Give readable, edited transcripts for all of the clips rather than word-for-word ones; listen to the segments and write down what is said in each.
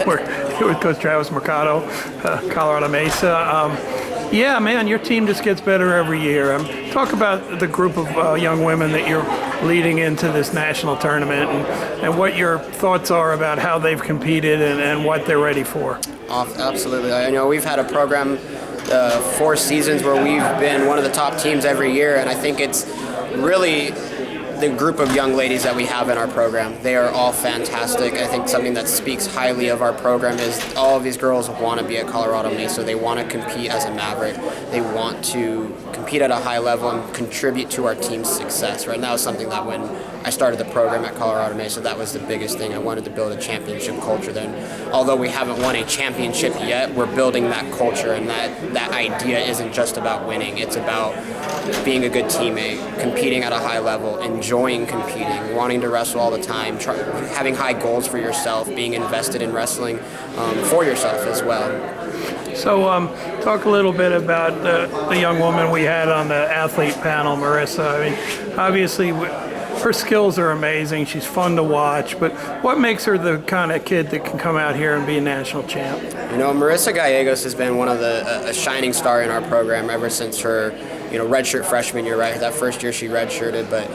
We're here with Coach Travis Mercado, Colorado Mesa. Yeah, man, your team just gets better every year. Talk about the group of young women that you're leading into this national tournament and what your thoughts are about how they've competed and what they're ready for. Absolutely. I know we've had a program 4 seasons where we've been one of the top teams every year, and I think it's really the group of young ladies that we have in our program. They are all fantastic. I think something that speaks highly of our program is all of these girls want to be at Colorado Mesa. They want to compete as a Maverick. They want to compete at a high level and contribute to our team's success. Right now is something that when I started the program at Colorado Mesa, that was the biggest thing. I wanted to build a championship culture there. And although we haven't won a championship yet, we're building that culture, and that idea isn't just about winning. It's about being a good teammate, competing at a high level, enjoying competing, wanting to wrestle all the time, having high goals for yourself, being invested in wrestling for yourself as well. So talk a little bit about the young woman we had on the athlete panel, Marissa. I mean, obviously her skills are amazing. She's fun to watch, but what makes her the kind of kid that can come out here and be a national champ? You know, Marissa Gallegos has been one of a shining star in our program ever since her redshirt freshman year, right? That first year she redshirted, but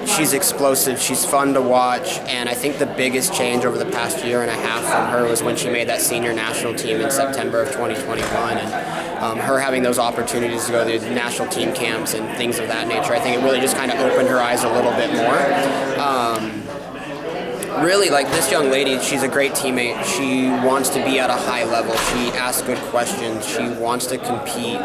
she's explosive, she's fun to watch, and I think the biggest change over the past year and a half from her was when she made that senior national team in September of 2021, and her having those opportunities to go to the national team camps and things of that nature. I think it really just kind of opened her eyes a little bit more. Really, like, this young lady, she's a great teammate. She wants to be at a high level. She asks good questions. She wants to compete.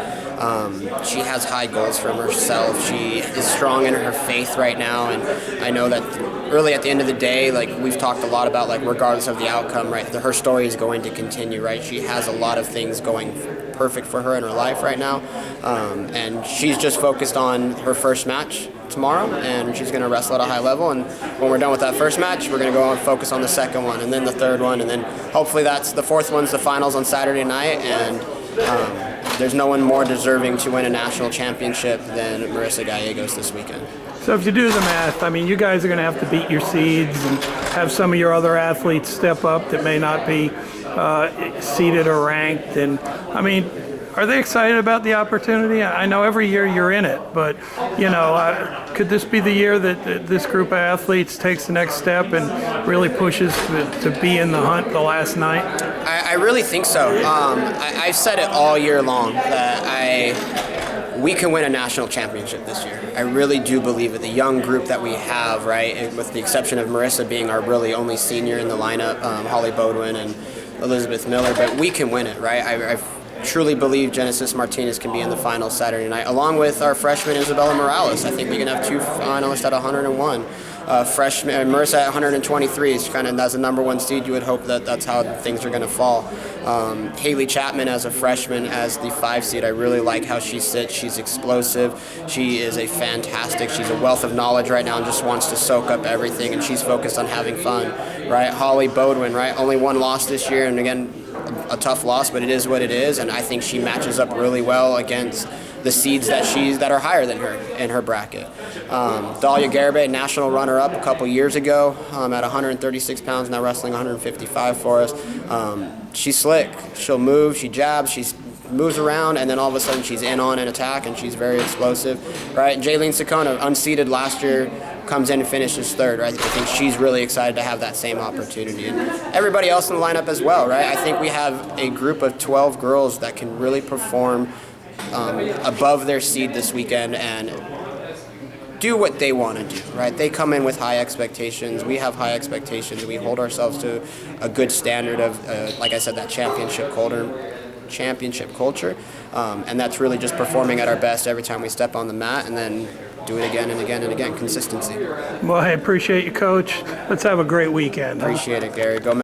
She has high goals for herself. She is strong in her faith right now, and I know that really at the end of the day, like, we've talked a lot about, like, regardless of the outcome, right, her story is going to continue, right? She has a lot of things going perfect for her in her life right now, and she's just focused on her first match tomorrow, and she's going to wrestle at a high level, and when we're done with that first match, we're going to go and focus on the second one, and then the third one, and then hopefully the fourth one's the finals on Saturday night, and there's no one more deserving to win a national championship than Marissa Gallegos this weekend. So if you do the math, I mean, you guys are going to have to beat your seeds and have some of your other athletes step up that may not be seeded or ranked, and I mean, are they excited about the opportunity? I know every year you're in it, but, could this be the year that this group of athletes takes the next step and really pushes to be in the hunt the last night? I really think so. I've said it all year long that we can win a national championship this year. I really do believe it. The young group that we have, right, with the exception of Marissa being our really only senior in the lineup, Holly Bodwin and Elizabeth Miller, but we can win it, right? I truly believe Genesis Martinez can be in the finals Saturday night, along with our freshman Isabella Morales. I think we can have 2 finalists at 101. Freshman Marissa at 123 is kind of, as a number 1 seed, you would hope that that's how things are going to fall. Haley Chapman as a freshman as the 5 seed, I really like how she sits. She's explosive. She is she's a wealth of knowledge right now and just wants to soak up everything, and she's focused on having fun, right? Holly Bodwin, right? Only 1 loss this year, and again, a tough loss, but it is what it is, and I think she matches up really well against the seeds that are higher than her in her bracket. Dahlia Garibay, national runner-up a couple years ago at 136 pounds, now wrestling 155 for us. She's slick. She'll move, she jabs, she moves around, and then all of a sudden she's in on an attack, and she's very explosive. Right? Jaylene Sakona, unseeded last year, comes in and finishes 3rd. Right? I think she's really excited to have that same opportunity. And everybody else in the lineup as well. Right? I think we have a group of 12 girls that can really perform above their seed this weekend and do what they want to do, right? They come in with high expectations. We have high expectations. We hold ourselves to a good standard of, like I said, that championship culture. And that's really just performing at our best every time we step on the mat, and then do it again and again and again. Consistency. Well, I appreciate you, Coach. Let's have a great weekend. Appreciate it, Gary. Go